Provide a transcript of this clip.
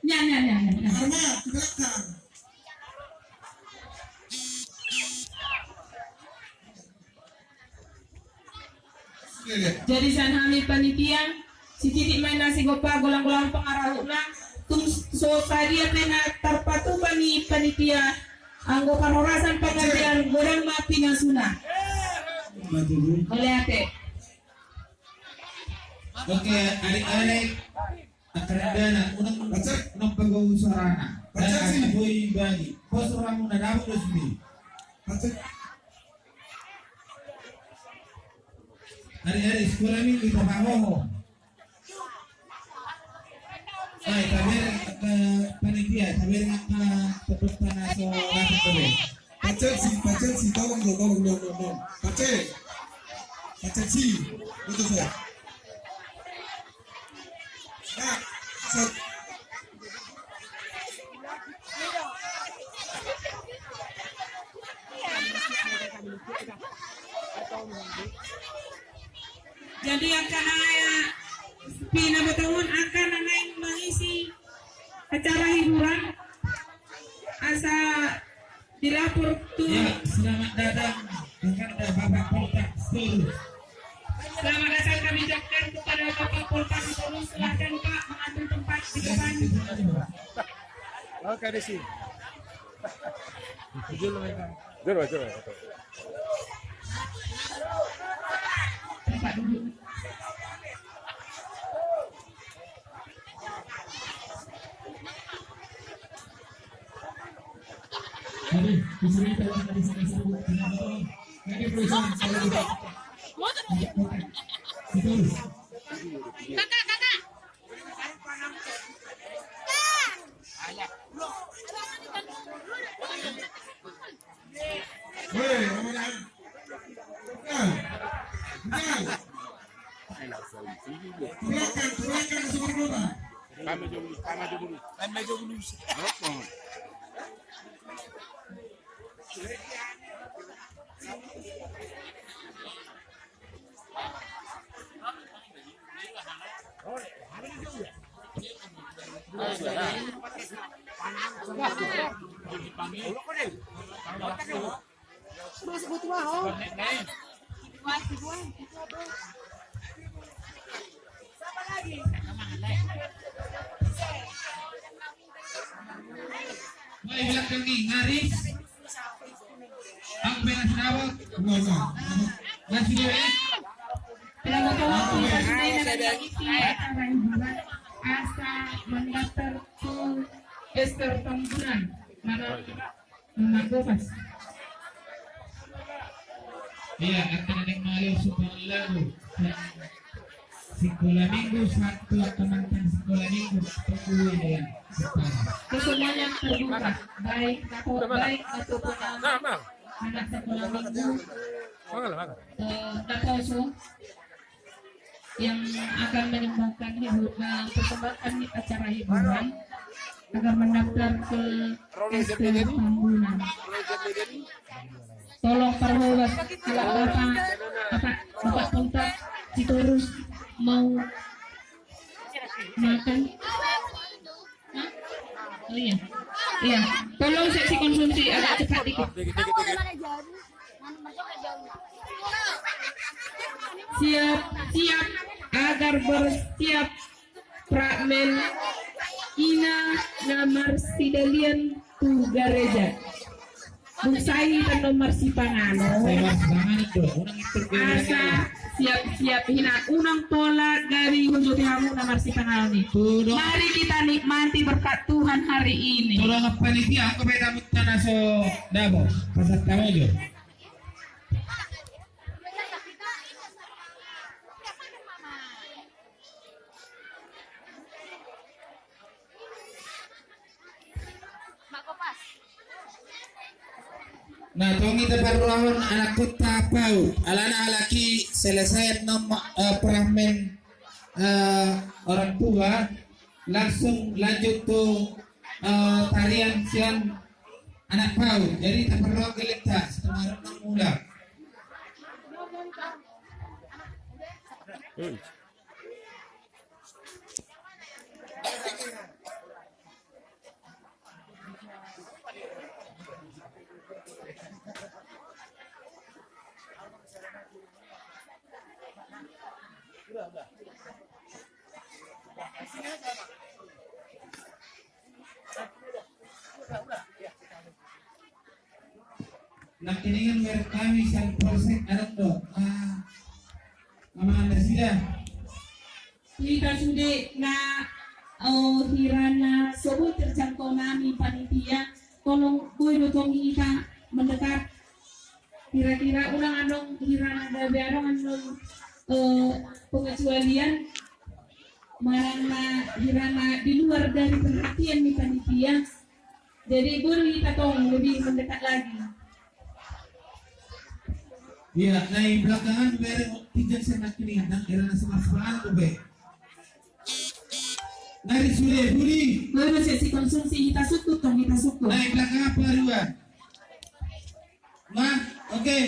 Nya. Arma ke belakang. Jadi sanhami panitia si titik main nasi gopa golang-golang pengarahuna tung so tadi pena terpatu panitia anggo panorasan pengajian godang mapi nasuna oleh ate. Oke, adik-adik akarandana unang pag-uusarana. Dan boy bagi. Posura mo na dapat dos ni. Adik-adik sekolah ini kita bawa. Ay, taber ke panitia, taber ke tetap tanah so dapat taber. Pacet si, tolong dong. Pacet si, betul saya. Nah, set. Jadi akan pina betul akan mengisi acara hiburan asa dilapor tuh. Ya, selamat datang kepada Bapak Poltak Solo. Selamat datang kami ucapkan kepada Bapak Poltak Solo. Silakan Pak mengambil tempat di depan. Oke, di sini. Juru. Tempat duduk. Jadi, di sini telah disebut dengan ini perusahaan saya juga. Betul. Kakak. Weh, Ramadan. Kenal. Belakang masuk berdoa. Kami dulu. May belakang ni Ngaris. Ang pinasawag. Nasi dewe. Selamat waktu presiden dan mengisi acara hiburan asa mendaftar ke Ester Tambunan Magopas. Iya, akan ada yang malu sekolah lalu. Sekolah minggu satu teman-teman sekolah minggu tunggu ya. Kesemuanya terbuka, baik ataupun anak sekolah minggu Katoso yang akan menyumbangkan persembahan acara hiburan agar mendaftar ke Ester Tambunan. Tolong perluas kalau Bapak kontak Citorus mau makan. Hah? Oh iya, tolong seksi konsumsi agak cepat dikit. Siap agar bersiap Pramen Ina Namar Sidalian tu Gareja Busai dan nomor si Pangano asa siap hina unang pola dari hujung hamu nomor si Pangano nih. Mari kita nikmati berkat Tuhan hari ini. Tolong panitia aku beda mutana so dabo pasat kamojo. Nah, tongi teparuahon anak kota pau alana laki selesai pramen orang tua langsung lanjut tuh tarian sian anak pau. Jadi teparuah gelita setengah renang mula. Nak kiningan merek kami sang polsek anak do. Mama anda sida. Kita sudah na hirana sobo terjangkau nami panitia. Tolong gue dotong kita mendekat. Kira-kira ulang anong hirana dabe anong anong pengecualian marana hirana di luar dari perhatian nih panitia. Jadi boleh kita tolong lebih mendekat lagi. Iya, nah di belakangan merek tiga senak kiningan nang era semak-semakan tuh be. Nari sudah budi. Baru sesi konsumsi kita sukut tong kita sukut. Nah di belakang apa dua? Nah, oke.